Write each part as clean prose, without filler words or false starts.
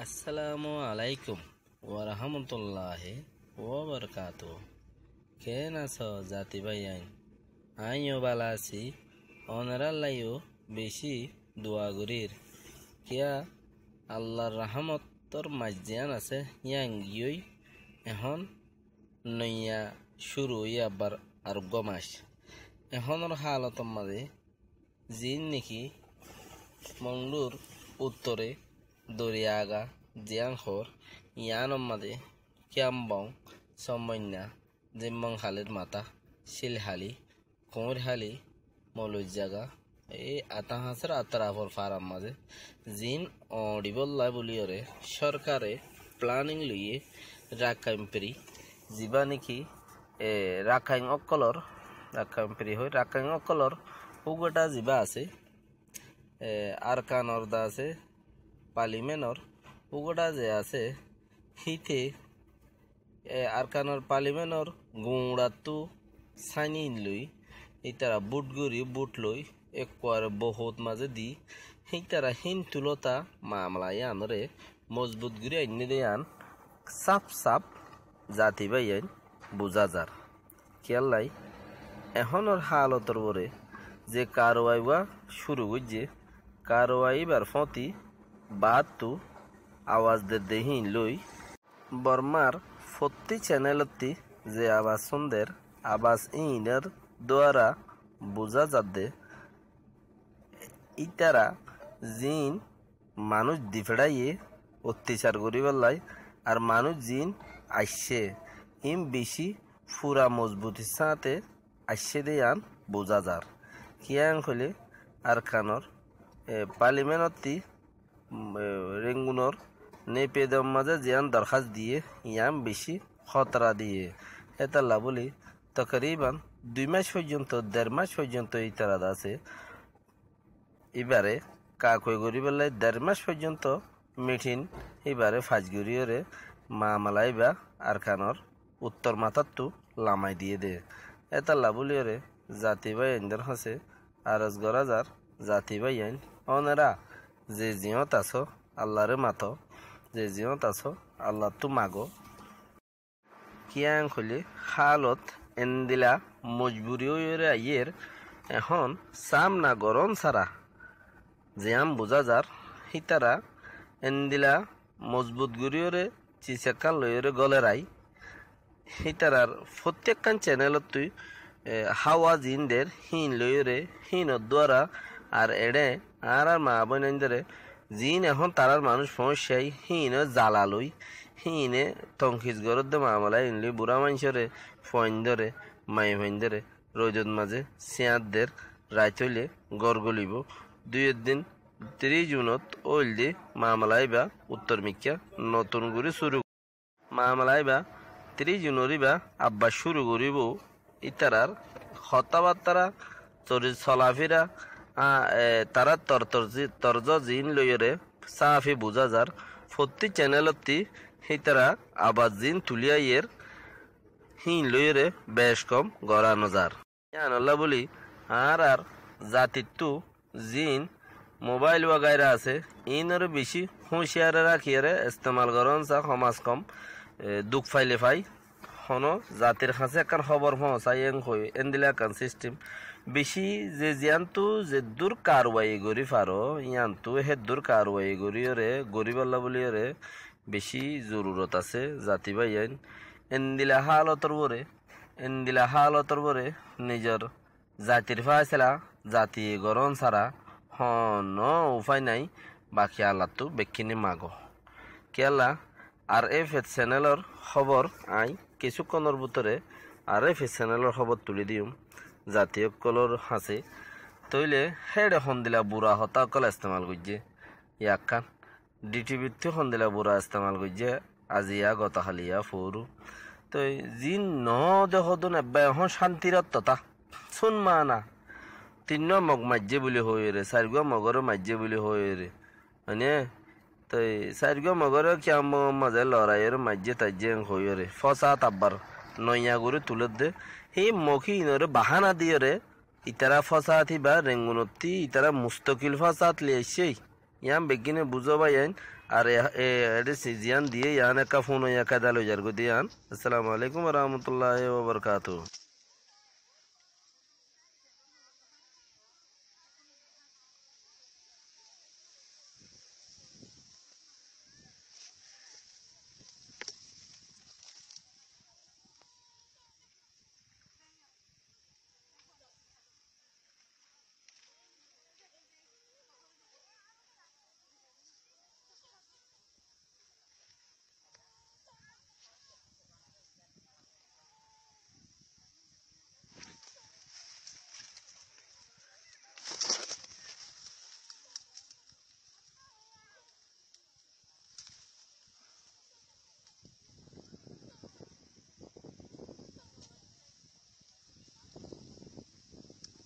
আসসালামু আলাইকুম ওয়া রাহমাতুল্লাহি ওয়া বারাকাতুহু। কেন আছো জাতি ভাই আইন? আইও বালা আছি। অনারা লাইও বেশি দোয়া গরির কিয়া আল্লাহর রহমতর মাঝিয়ান আছে ইয়াং গিয়ই এখন নইয়া শুরু ইয়াবার আরোগ্য মাস এখনের হালতর মাঝে জিন নাকি মংলুর উত্তরে দরিয়াগা জিয়াংহর ইয়ানম মাদে ক্যাম্বং সমন্যা জিম্মং হালির মাতা শিলহালি কুমরহালি মলুজাগা এই আতাহাসের আতরাফর ফারাম মাঝে জিন অডিবল্লা বলিয়রে সরকারে প্ল্যানিং লইয়ে রাকাইম্পেরি যিবা নাকি রাখাইং অকলর উগোটা যিবা আছে আরকানর দা আছে পার্লিমেন্টর উগোটা যে আছে হিতে আরকানর পার্লিমেন্টর গুঁড়াতু সাইনি লই ইতারা বুট লই একবার বহুত মাঝে দি হিতারা হিন তুলতা মামলাই আনরে মজবুত গুরি আইনে দেয়ান সাপ জাতি বাই আইন বুঝা যার খেয়াল্লাই এখনর হালতর বরে যে কারওয়াইবা শুরু করছে কারওয়াইবার ফতি বাতু আওয়াজ দেহিন লই বর্মার ফতি চ্যানেলতি যে আওয়াজ সুন্দর আওয়াজ ইনের দ্বারা বুঝা যাবে ইতারা জিন মানুষ দিফেড়াইয়ে অত্যাচার করিবার আর মানুষ জিন আসছে ইম বেশি ফুরা মজবুতির সাথে আসছে দেয়ান বোঝা যার কিয়াং হলে আর খানর পার্লিমেন্টতি রেঙ্গুনর নেপেদম মাঝে জিয়ান দরখাস্ত দিয়ে ইয়াম বেশি খতরা দিয়ে এতাল্লা বলি তকরিবান 2 মাস পর্যন্ত 1.5 মাস পর্যন্ত ইতারা আছে এবারে কাকই গরিবেলাই 1.5 মাস পর্যন্ত মিঠিন এবারে ফাজগুরিয়রে মামালাইবা আর খানর উত্তর মাথারটু লামাই দিয়ে দে এতাল্লা বলিয়রে জাতি ভাই আইনদের হাসে আরজ গরা যার জাতি ভাই আইন অনেরা যে জিয়ত আছো আল্লাহরে মাতো যে জিয়ত আছো আল্লাহ তু মাগো কিয়াং হলে হালত এন্দিলা মজবুরি আইয়ের এখন সামনা গরম সারা জিয়াম বোঝা যার হিতারা এন্দিলা মজবুত গুরিয়রে চিচাকান লইরে গলেরাই হিতারার প্রত্যেকখান চ্যানেলত তুই হাওয়া জিনদের হিন লইরে হিনের দ্বারা আর এড়ে আর মা বোনদের জিন এখন তারার মানুষ সমস্যায় হিনে জ্বালা লই হিনে তংখিস গরদ দে মামলায় ইনলি বুড়া মানুষরে ফইন ধরে মাই ফইন ধরে রোজত মাঝে সিয়াতদের রাইত হইলে গড়গলিব 2 দিন 30 জুনত ওইল দি মামলায় বা উত্তর মিক্কা নতুন করে শুরু মামলায় বা 30 জুনরি বা আব্বা শুরু করিব ইতারার কথাবার্তারা চলাফেরা তারা তর্জ জিন লইরে সাফি বুঝা যার প্রতি চ্যানেলতি হিতারা আবার জিন তুলিয়াইয়ের হিন লইরে বেশ কম গড়ানো যার আল্লাহ বলি আর জাতিত্তু জিন মোবাইল ওয়াগাইরা আছে ইনরে বেশি হুঁশিয়ারে রাখিয়ারে ইস্তেমাল করন চা সমাজ কম দুঃখ ফাইলে ফাই হনো জাতির কাছে একখান খবর পৌঁছাই হই এন্দিলা একখান সিস্টেম বেশি যে জিয়ানতু যে দূর কারওয়াই গরি ফারো ইয়ানতু হে দূর কারওয়াই গরিয়রে গরিবাল্লা বলিয়রে বেশি জরুরত আছে জাতি ভাই আইন এন্দিলা হালতর বরে নিজর জাতির ফাইসলা জাতি গরম ছাড়া হন উপায় নাই বাকি আল্লাহ বেক্ষিনি মাগো কেলা আর এফ চ্যানেলর খবর আই কিছুক্ষণের ভিতরে আর এফ চ্যানেলর খবর তুলে দিম জাতীয় কলর হাসে তৈলে হেড হন্দিলা বুড়া হতা কল ইস্তেমাল করছে ইয়াকান ডিটিভিতে হন্দিলা বুড়া ইস্তেমাল করছে আজিয়া গতহালিয়া ফুরু তো জিন ন দেহদন এব্বা এখন শান্তিরত তথা শুন মা না 3 মগ মাজ্যে বলে হয়ে রে 4 মগর মাজ্যে বলে হয়ে রে মানে তো 4 মগর ক্যাম মাঝে লড়াইয়ের মাজ্যে তাজ্যে হয়ে রে ফসা তাব্বার নইয়া করে তুলে দে এই মখি ইনরে বাহানা দিয়ে রে ইতারা ফসাতি বা রেঙ্গুনতি ইতারা মুস্তকিল ফসাত লিয়েছে ইয়াম বেগিনে বুঝো ভাই আর এডে সিজিয়ান দিয়ে ইয়ান একটা ফোন ইয়া কাদা লই যার দিয়ান। আসসালামু আলাইকুম ওয়া রাহমাতুল্লাহি ওয়া বারাকাতুহু।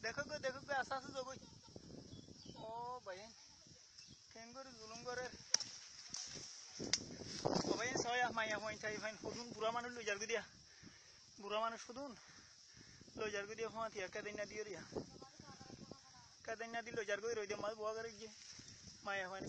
देखो गो आसा आसा जगो ओ भाई केंगर जुलुम करे ओ भाई सोया माया होइन थाई फाइन फुदुन बुरा मानु लइ जार गदिया बुरा मानु फुदुन लइ जार गदिया फाथिया कादैना दियो रिया कादैना दिलो जार गइ रोइ दे माल बुआ करे जे माया होइन